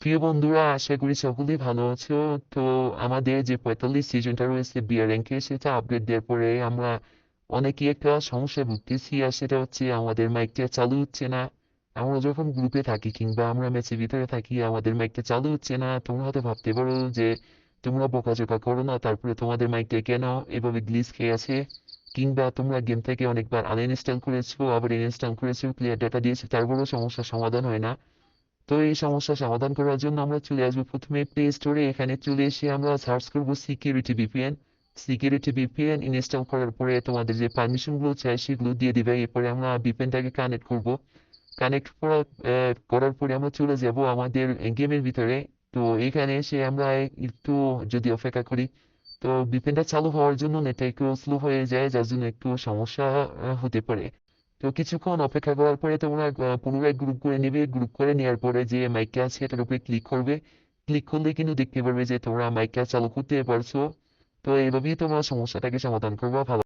প্রিয় বন্ধুরা, আশা করি সকলেই ভালো আছো। তো আমাদের যে 45 সিজনটা রয়েছে বিয়ার র্যাঙ্কে, সেটা আপডেট দেওয়ার পরে আমরা অনেকেই একটা সমস্যায় ভুগতেছি, আর সেটা হচ্ছে আমাদের মাইকটা চালু হচ্ছে না। আমরা যখন গ্রুপে থাকি কিংবা আমরা ম্যাচের ভিতরে থাকি, আমাদের মাইকটা চালু হচ্ছে না। তোমরা হয়তো ভাবতে পারো যে তোমরা বকাঝকা করো না, তারপরে তোমাদের মাইকটা কেন এভাবে গ্লিচ খেয়ে আছে, কিংবা তোমরা গেম থেকে অনেকবার আনইনস্টল করেছো, আবার ইনস্টল করেছো, ক্লিয়ার ডাটা দিয়েছো, তারপরেও সমস্যার সমাধান হয় না। তো এই সমস্যা সমাধান করার জন্য আমরা চলে আসবো প্রথমে প্লে স্টোরে। এখানে চলে এসে আমরা সার্চ করবো security VPN. Security VPN install করার পরে তোমাদের যে পারমিশন গুলো চাই সেগুলো দিয়ে দিবে। এরপরে আমরা ভিপিএনটাকে কানেক্ট করব। কানেক্ট করার পরে আমরা চলে যাব আমাদের গেমের ভিতরে। তো এখানে এসে আমরা একটু যদি অপেক্ষা করি, তো ভিপিএনটা চালু হওয়ার জন্য নেটটা একটু স্লো হয়ে যায়, যার জন্য একটু সমস্যা হতে পারে। তো কিছুক্ষণ অপেক্ষা করার পরে তোমরা পুনরায় গ্রুপ করে নেবে। গ্রুপ করে নেওয়ার পরে যে মাইকটা আছে এটার উপরে ক্লিক করবে। ক্লিক করলে কিন্তু দেখতে পারবে যে তোমরা মাইকটা চালু করতে পারছো। তো এইভাবেই তোমরা সমস্যাটাকে সমাধান করবা। ভালো